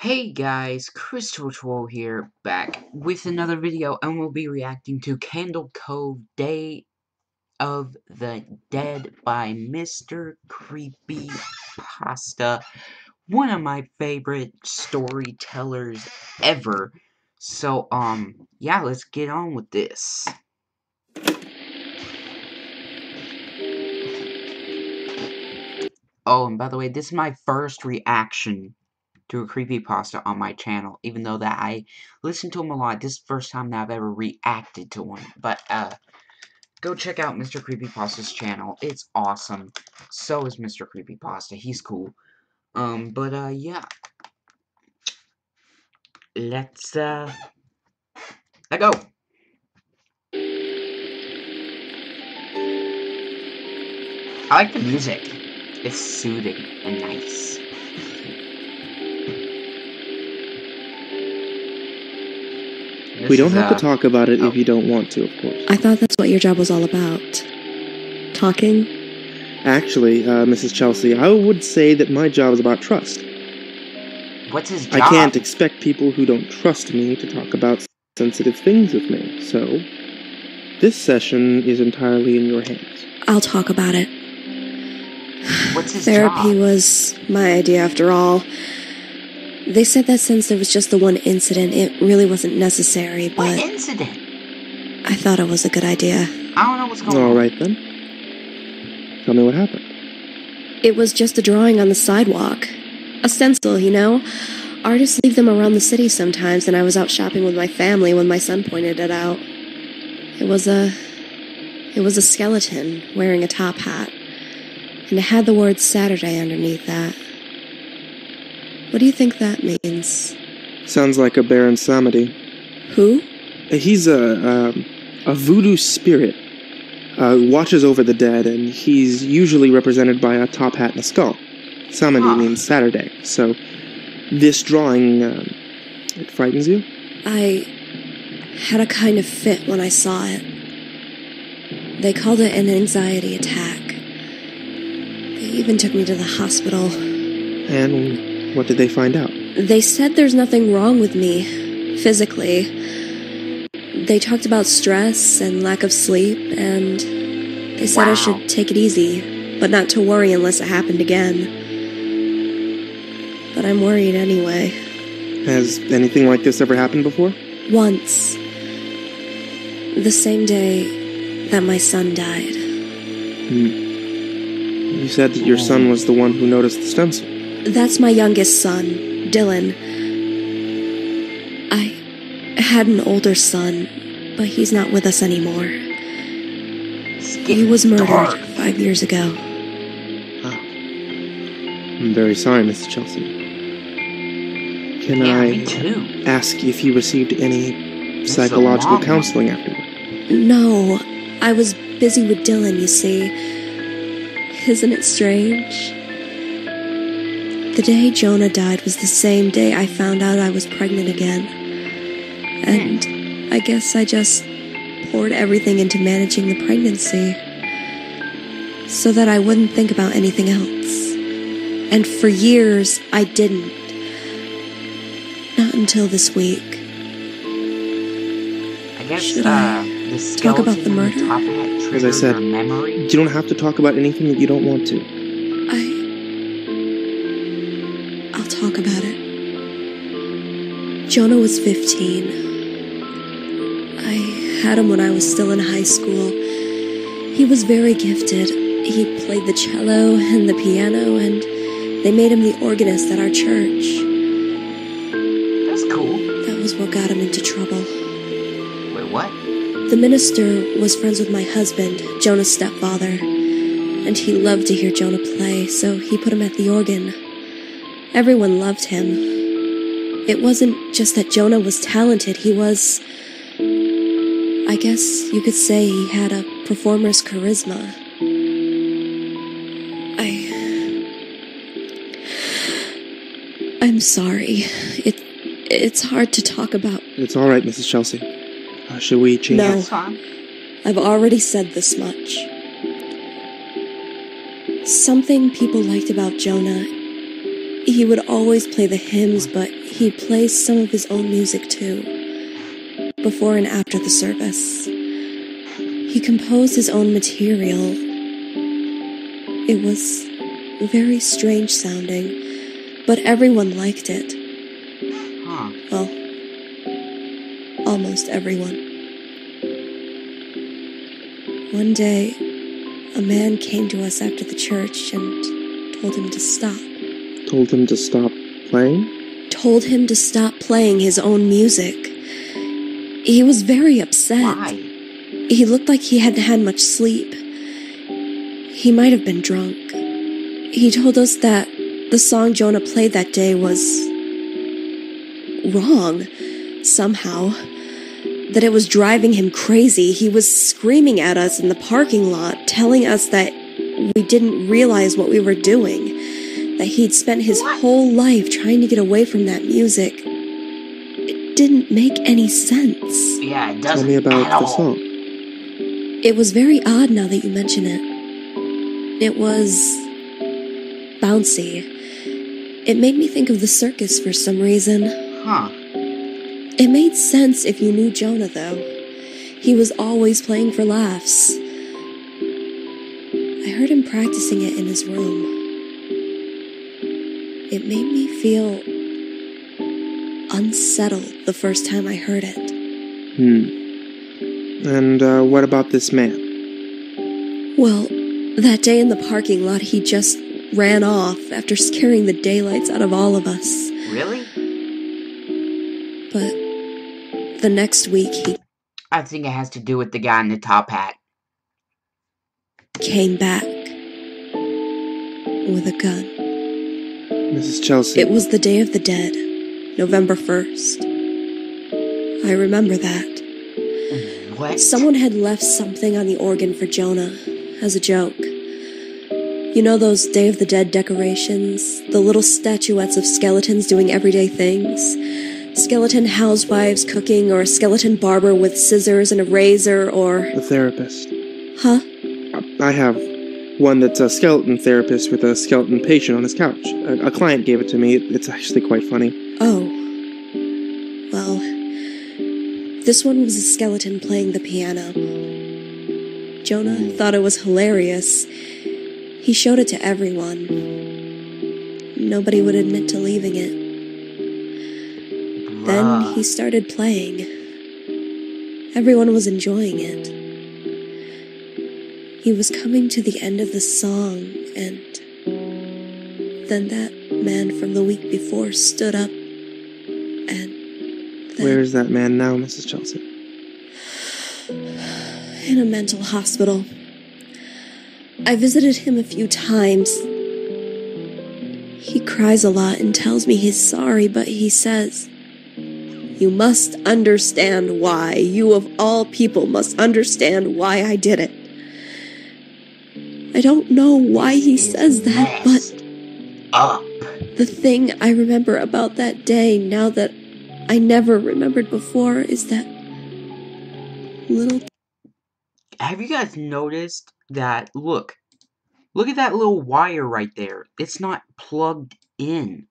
Hey guys, Crystal here, back with another video, and we'll be reacting to Cove Day of the Dead by Mr. Creepypasta, one of my favorite storytellers ever. So, yeah, let's get on with this. Oh, and by the way, this is my first reaction to a creepypasta on my channel, even though that I listen to him a lot. This is the first time that I've ever reacted to one. But, go check out Mr. Creepypasta's channel. It's awesome. So is Mr. Creepypasta. He's cool. Yeah. Let's go. I like the music. It's soothing and nice. We don't have to talk about it if you don't want to, of course. I thought that's what your job was all about. Talking? Actually, Mrs. Chelsea, I would say that my job is about trust. What's his job? I can't expect people who don't trust me to talk about sensitive things with me, so this session is entirely in your hands. I'll talk about it. What's his Therapy job? was my idea after all. They said that since there was just the one incident, it really wasn't necessary, but... What incident? I thought it was a good idea. I don't know what's going on. Alright then. Tell me what happened. It was just a drawing on the sidewalk. A stencil, you know? Artists leave them around the city sometimes, and I was out shopping with my family when my son pointed it out. It was a skeleton wearing a top hat, and it had the word Saturday underneath that. What do you think that means? Sounds like a Baron Samedi. Who? He's a voodoo spirit. Watches over the dead, and he's usually represented by a top hat and a skull. Samedi means Saturday, so this drawing, it frightens you? I had a kind of fit when I saw it. They called it an anxiety attack. They even took me to the hospital. And what did they find out? They said there's nothing wrong with me, physically. They talked about stress and lack of sleep, and they said I should take it easy, but not to worry unless it happened again. But I'm worried anyway. Has anything like this ever happened before? Once. The same day that my son died. You said that your son was the one who noticed the stencil. That's my youngest son, Dylan. I had an older son, but he's not with us anymore. He was murdered 5 years ago. Oh. I'm very sorry, Mrs. Chelsea. Can I ask if you received any psychological counseling afterward? No, I was busy with Dylan, you see. Isn't it strange? The day Jonah died was the same day I found out I was pregnant again. And I guess I just poured everything into managing the pregnancy so that I wouldn't think about anything else. And for years, I didn't. Not until this week. I guess, should I talk about the murder? As I said, you don't have to talk about anything that you don't want to. I'll talk about it. Jonah was 15. I had him when I was still in high school. He was very gifted. He played the cello and the piano, and they made him the organist at our church. That's cool. That was what got him into trouble. Wait, what? The minister was friends with my husband, Jonah's stepfather, and he loved to hear Jonah play, so he put him at the organ. Everyone loved him. It wasn't just that Jonah was talented, he was... I guess you could say he had a performer's charisma. I'm sorry. It's hard to talk about. It's alright, Mrs. Chelsea. Should we change? No, I've already said this much. Something people liked about Jonah, He would always play the hymns, but he'd play some of his own music too, before and after the service. He composed his own material. It was very strange sounding, but everyone liked it. Huh. Well, almost everyone. One day, a man came to us after the church and told him to stop. Told him to stop playing? Told him to stop playing his own music. He was very upset. Why? He looked like he hadn't had much sleep. He might have been drunk. He told us that the song Jonah played that day was wrong, somehow. That it was driving him crazy. He was screaming at us in the parking lot, telling us that we didn't realize what we were doing. That he'd spent his whole life trying to get away from that music. It didn't make any sense. Yeah, it doesn't. Tell me about at the all. song. It was very odd now that you mention it. It was bouncy. It made me think of the circus for some reason. Huh. It made sense if you knew Jonah, though. He was always playing for laughs. I heard him practicing it in his room. It made me feel unsettled the first time I heard it. And what about this man? Well, that day in the parking lot, he just ran off after scaring the daylights out of all of us. Really? But the next week, he I think it has to do with the guy in the top hat. came back with a gun. Mrs. Chelsea. It was the Day of the Dead, November 1st. I remember that. What? Someone had left something on the organ for Jonah, as a joke. You know those Day of the Dead decorations? The little statuettes of skeletons doing everyday things? Skeleton housewives cooking, or a skeleton barber with scissors and a razor, or... The therapist. Huh? I have one that's a skeleton therapist with a skeleton patient on his couch. A client gave it to me. It's actually quite funny. Oh. Well, this one was a skeleton playing the piano. Jonah thought it was hilarious. He showed it to everyone. Nobody would admit to leaving it. Then he started playing. Everyone was enjoying it. He was coming to the end of the song, and then that man from the week before stood up, and then... Where is that man now, Mrs. Chelsea? In a mental hospital. I visited him a few times. He cries a lot and tells me he's sorry, but he says, "You must understand why. You of all people must understand why I did it." I don't know why he says that, but the thing I remember about that day, now that I never remembered before, is that little... Have you guys noticed that? Look at that little wire right there. It's not plugged in.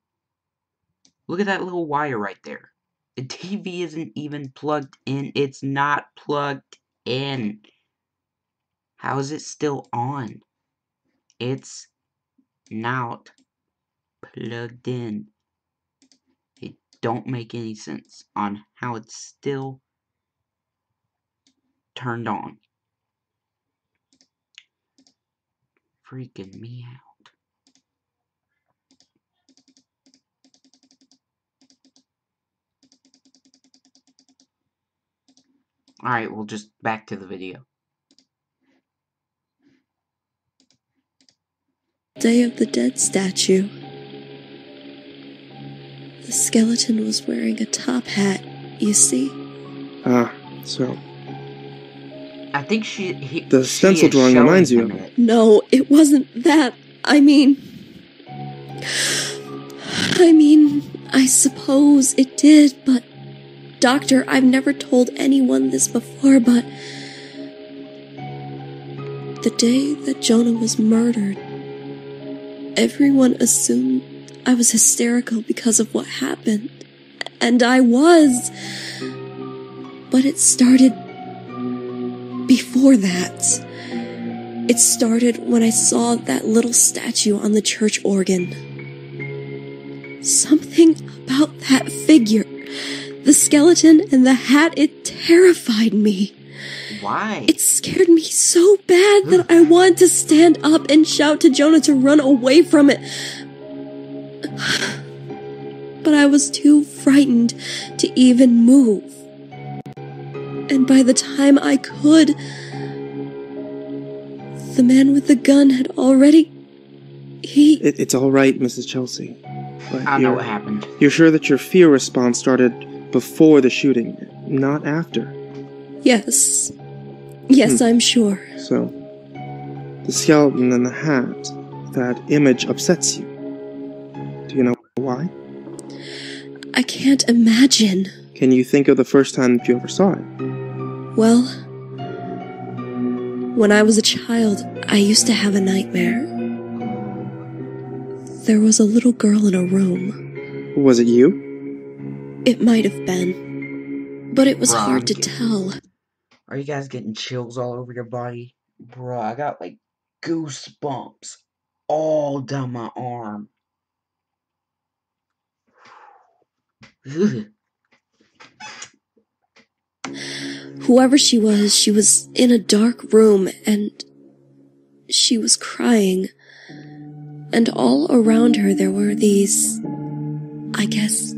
Look at that little wire right there. The TV isn't even plugged in. It's not plugged in. How is it still on? It's not plugged in. It don't make any sense on how it's still turned on. Freaking me out. Alright, well, just back to the video. Day of the Dead statue. The skeleton was wearing a top hat, you see? Ah, so... I think The stencil drawing reminds you of it. No, it wasn't that. I mean, I suppose it did, but... Doctor, I've never told anyone this before, but... The day that Jonah was murdered, everyone assumed I was hysterical because of what happened. And I was. But it started before that. It started when I saw that little statue on the church organ. Something about that figure, the skeleton and the hat, it terrified me. Why? It scared me so bad that I wanted to stand up and shout to Jonah to run away from it. But I was too frightened to even move. And by the time I could, the man with the gun had already... It's all right, Mrs. Chelsea. But I know what happened. You're sure that your fear response started before the shooting, not after? Yes. Yes, I'm sure. So, the skeleton and the hat, that image upsets you. Do you know why? I can't imagine. Can you think of the first time that you ever saw it? Well, when I was a child, I used to have a nightmare. There was a little girl in a room. Was it you? It might have been, but it was hard to tell. Are you guys getting chills all over your body? Bruh, I got like goosebumps all down my arm. Whoever she was in a dark room, and she was crying. And all around her there were these, I guess,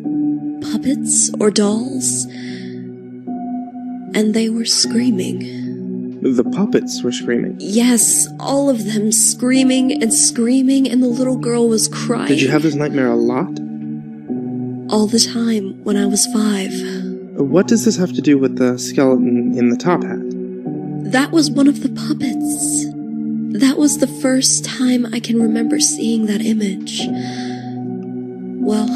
puppets or dolls. And they were screaming. The puppets were screaming? Yes, all of them screaming, and the little girl was crying. Did you have this nightmare a lot? All the time, when I was 5. What does this have to do with the skeleton in the top hat? That was one of the puppets. That was the first time I can remember seeing that image. Well,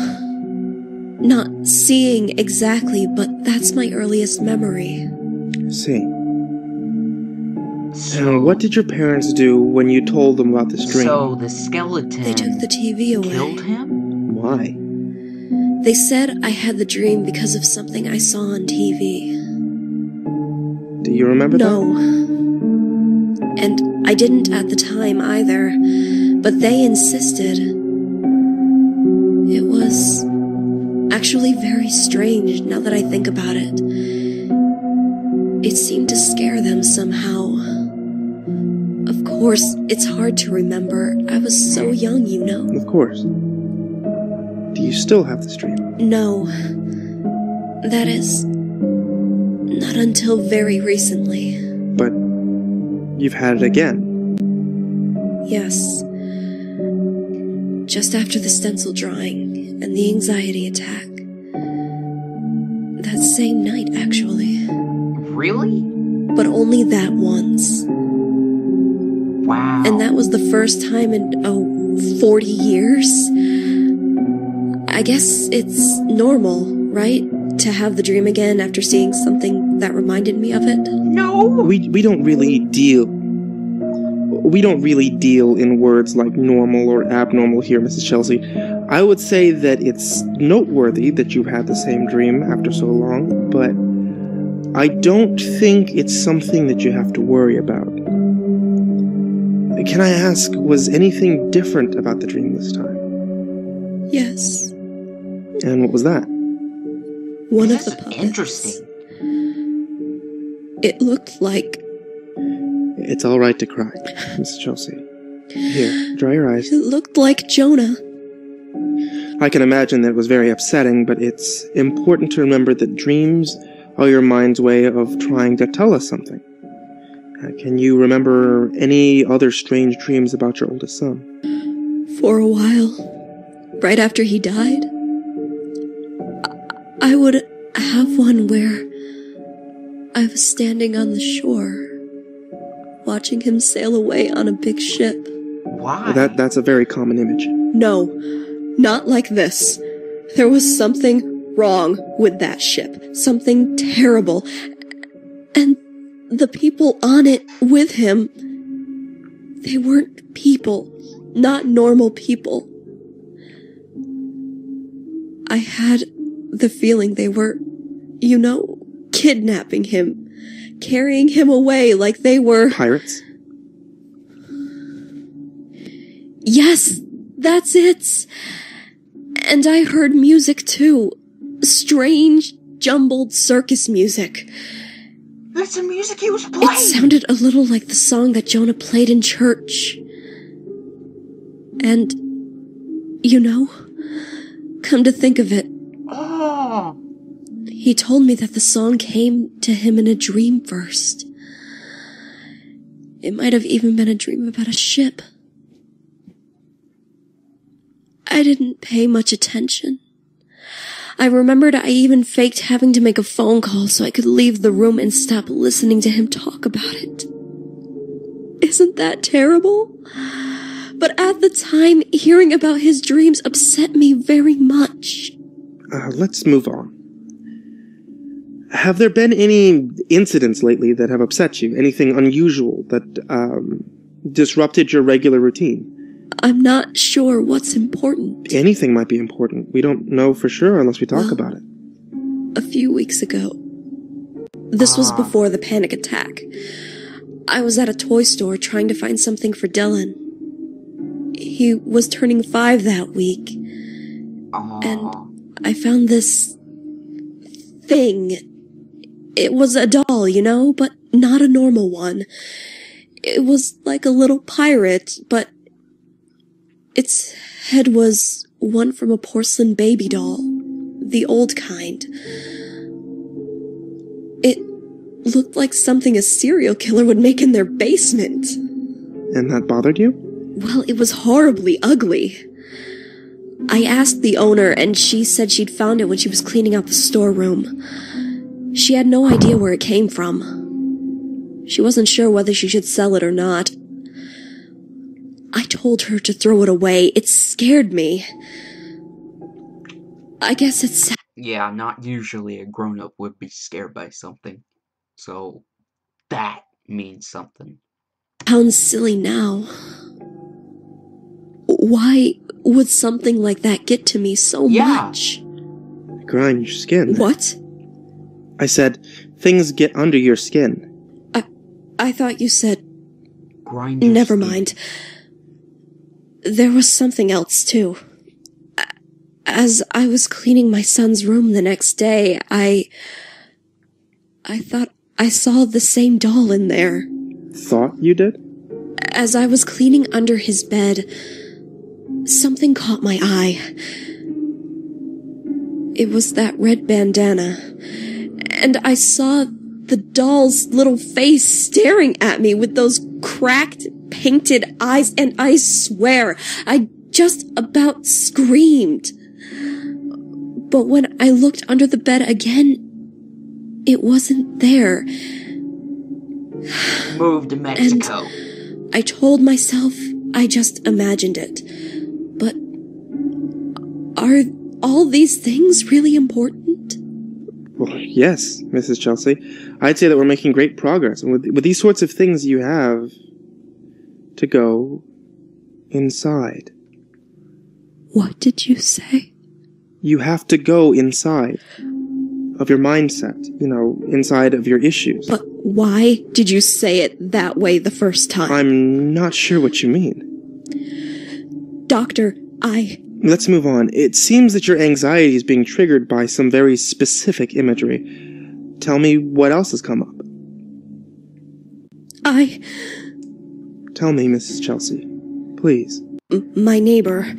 not seeing exactly, but that's my earliest memory. I see. And what did your parents do when you told them about this dream? So the skeleton... They took the TV away. Killed him? Why? They said I had the dream because of something I saw on TV. Do you remember that? No. And I didn't at the time either, but they insisted. It was actually very strange now that I think about it. It seemed to scare them somehow. Of course, it's hard to remember. I was so young, you know. Of course. Do you still have this dream? No. That is, not until very recently. But you've had it again. Yes. Just after the stencil drawing and the anxiety attack. That same night, actually. Really? But only that once. Wow. And that was the first time in, 40 years? I guess it's normal, right? To have the dream again after seeing something that reminded me of it? No! We don't really deal in words like normal or abnormal here, Mrs. Chelsea. I would say that it's noteworthy that you've had the same dream after so long, but I don't think it's something that you have to worry about. Can I ask, was anything different about the dream this time? Yes. And what was that? One of the puppets. Interesting. It looked like... It's all right to cry, Mrs. Chelsea. Here, dry your eyes. It looked like Jonah. I can imagine that it was very upsetting, but it's important to remember that dreams are your mind's way of trying to tell us something. Can you remember any other strange dreams about your oldest son? For a while, right after he died, I would have one where I was standing on the shore, watching him sail away on a big ship. Why? That's a very common image. No, not like this. There was something wrong with that ship. Something terrible. And the people on it with him, they weren't people. Not normal people. I had the feeling they were, kidnapping him, carrying him away like they were... Pirates? Yes, that's it. And I heard music too. Strange, jumbled circus music. That's the music he was playing! It sounded a little like the song that Jonah played in church. And, come to think of it, Oh! he told me that the song came to him in a dream first. It might have even been a dream about a ship. I didn't pay much attention. I remembered I even faked having to make a phone call so I could leave the room and stop listening to him talk about it. Isn't that terrible? But at the time, hearing about his dreams upset me very much. Let's move on. Have there been any incidents lately that have upset you? Anything unusual that disrupted your regular routine? I'm not sure what's important. Anything might be important. We don't know for sure unless we talk about it. A few weeks ago. This was before the panic attack. I was at a toy store trying to find something for Dylan. He was turning 5 that week. And I found this thing. It was a doll, but not a normal one. It was like a little pirate, but its head was one from a porcelain baby doll. The old kind. It looked like something a serial killer would make in their basement. And that bothered you? Well, it was horribly ugly. I asked the owner, and she said she'd found it when she was cleaning out the storeroom. She had no idea where it came from. She wasn't sure whether she should sell it or not. I told her to throw it away. It scared me. I guess it's... Yeah, not usually a grown-up would be scared by something. So, that means something. Sounds silly now. Why would something like that get to me so much? Grind your skin. What? I said, things get under your skin. I thought you said... Grind your Never skin. mind. There was something else, too. As I was cleaning my son's room the next day, I thought I saw the same doll in there. Thought you did? As I was cleaning under his bed, something caught my eye. It was that red bandana. And I saw the doll's little face staring at me with those cracked, painted eyes, and I swear, I just about screamed. But when I looked under the bed again, it wasn't there. Move to Mexico. And I told myself I just imagined it. But are all these things really important? Well, yes, Mrs. Chelsea. I'd say that we're making great progress. And with these sorts of things, you have to go inside. What did you say? You have to go inside of your mindset, inside of your issues. But why did you say it that way the first time? I'm not sure what you mean. Doctor, Let's move on. It seems that your anxiety is being triggered by some very specific imagery. Tell me what else has come up. Tell me, Mrs. Chelsea. Please. My neighbor.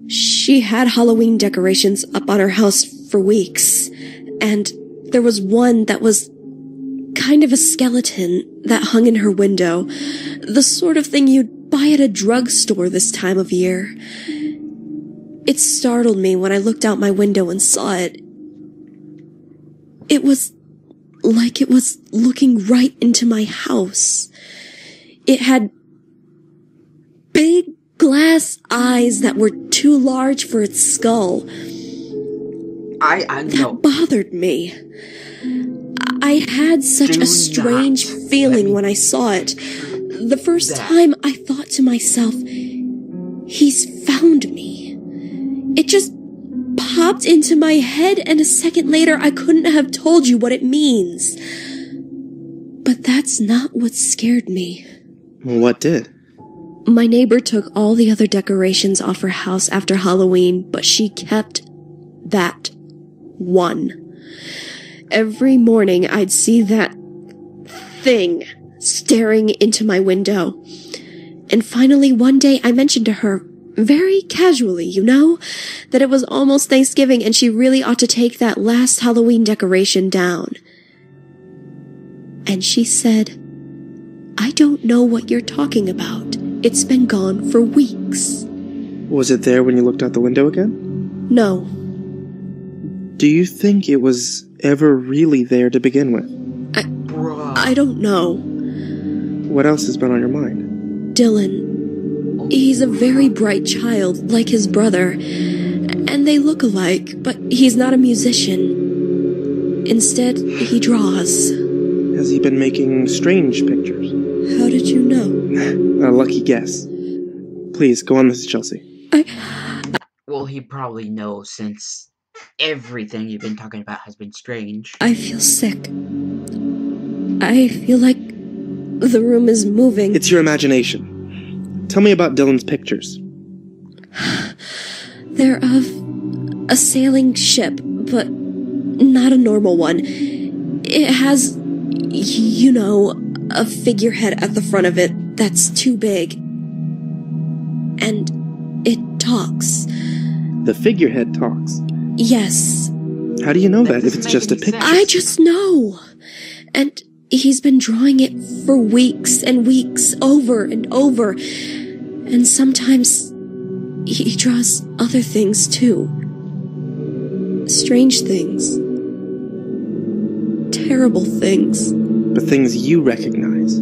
She had Halloween decorations up on her house for weeks. And there was one that was kind of a skeleton that hung in her window. The sort of thing you'd buy at a drugstore this time of year. It startled me when I looked out my window and saw it. It was like it was looking right into my house. It had big glass eyes that were too large for its skull. I know. That bothered me. I had such a strange feeling when I saw it. The first time I thought to myself, he's found me. It just popped into my head, and a second later I couldn't have told you what it means. But that's not what scared me. What did? My neighbor took all the other decorations off her house after Halloween, but she kept that one. Every morning I'd see that thing staring into my window. And finally one day I mentioned to her, very casually, that it was almost Thanksgiving and she really ought to take that last Halloween decoration down. And she said, I don't know what you're talking about. It's been gone for weeks. Was it there when you looked out the window again? No. Do you think it was ever really there to begin with? I don't know. What else has been on your mind? Dylan. He's a very bright child, like his brother, and they look alike, but he's not a musician. Instead, he draws. Has he been making strange pictures? How did you know? A lucky guess. Please, go on, Mrs. Chelsea. Well, he probably knows since everything you've been talking about has been strange. I feel sick. I feel like the room is moving. It's your imagination. Tell me about Dylan's pictures. They're of a sailing ship, but not a normal one. It has, a figurehead at the front of it that's too big. And it talks. The figurehead talks? Yes. How do you know that if it's just a picture? I just know. And he's been drawing it for weeks and weeks, over and over. And sometimes he draws other things too. Strange things. Terrible things. But things you recognize?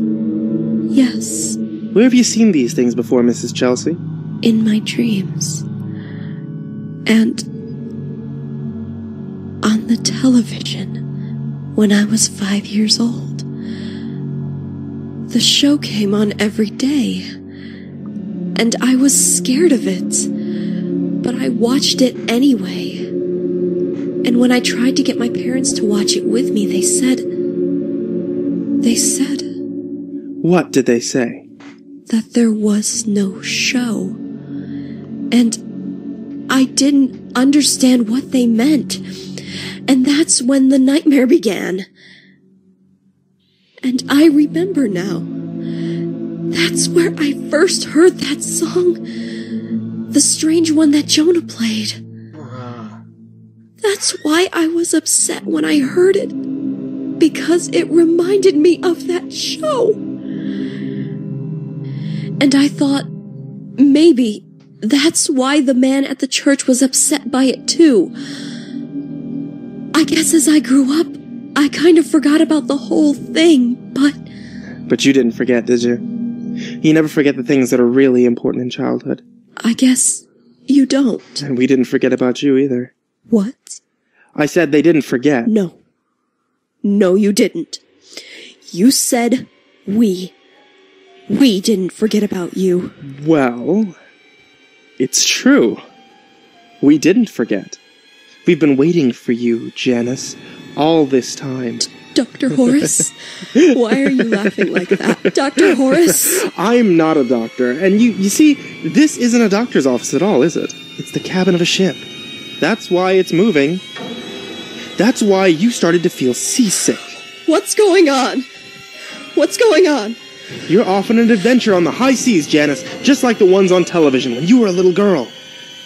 Yes. Where have you seen these things before, Mrs. Chelsea? In my dreams. And on the television when I was 5 years old. The show came on every day, and I was scared of it, but I watched it anyway. And when I tried to get my parents to watch it with me, they said... What did they say? That there was no show. And I didn't understand what they meant. And that's when the nightmare began. And I remember now. That's where I first heard that song. The strange one that Jonah played. That's why I was upset when I heard it. Because it reminded me of that show. And I thought, maybe that's why the man at the church was upset by it too. I guess as I grew up, I kind of forgot about the whole thing, but... But you didn't forget, did you? You never forget the things that are really important in childhood. I guess you don't. And we didn't forget about you either. What? I said they didn't forget. No. No, you didn't. You said we. We didn't forget about you. Well, it's true. We didn't forget. We've been waiting for you, Janice, all this time. Dr. Horace? Why are you laughing like that? Dr. Horace? I'm not a doctor, and you see, this isn't a doctor's office at all, is it? It's the cabin of a ship. That's why it's moving. That's why you started to feel seasick. What's going on? What's going on? You're off on an adventure on the high seas, Janice, just like the ones on television when you were a little girl.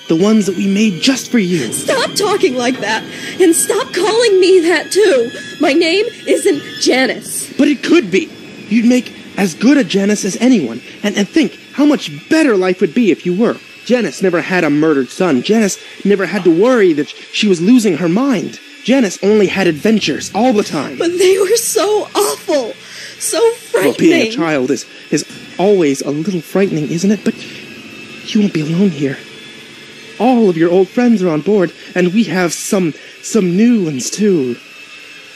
The ones that we made just for you. Stop talking like that, and stop calling me that too. My name isn't Janice. But it could be. You'd make as good a Janice as anyone, and think how much better life would be if you were. Janice never had a murdered son. Janice never had to worry that she was losing her mind. Janice only had adventures all the time. But they were so awful, so frightening. Well, being a child is always a little frightening, isn't it? But you won't be alone here. All of your old friends are on board, and we have some new ones too.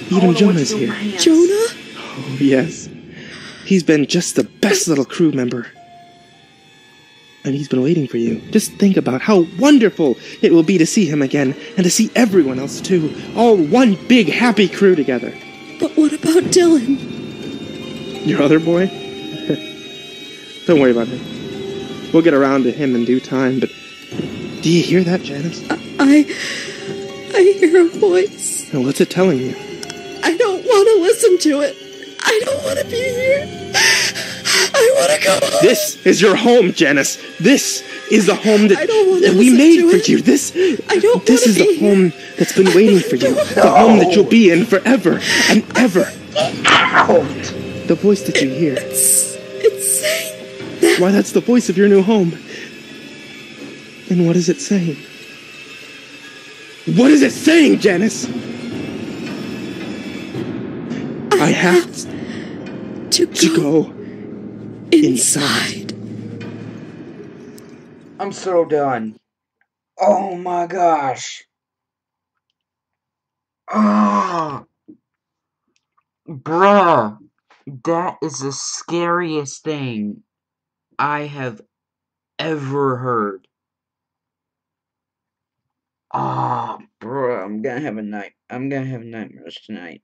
Even Jonah's here. Jonah? Oh, yes. He's been just the best little crew member. And he's been waiting for you. Just think about how wonderful it will be to see him again, and to see everyone else too. All one big happy crew together. But what about Dylan? Your other boy? Don't worry about him. We'll get around to him in due time, but do you hear that, Janice? I hear a voice. And what's it telling you? I don't want to listen to it. I don't want to be here. I want to go home. This is your home, Janice. This is the home that we listen made to for it. you. This is the here. home that's been waiting for you. The home that you'll be in forever and ever. The voice that you hear. It's saying that. Why, that's the voice of your new home. And what is it saying? What is it saying, Janice? I have to go inside. I'm so done. Oh my gosh. Ah, bruh. That is the scariest thing I have ever heard. Ah, bruh, I'm gonna have nightmares tonight.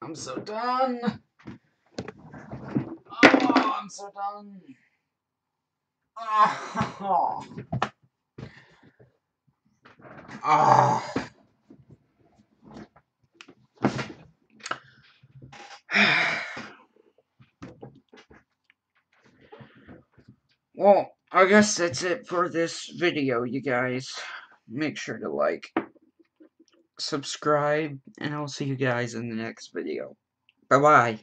I'm so done. Oh, I'm so done. Oh. Oh. Well, I guess that's it for this video, you guys. Make sure to like, subscribe, and I'll see you guys in the next video. Bye-bye.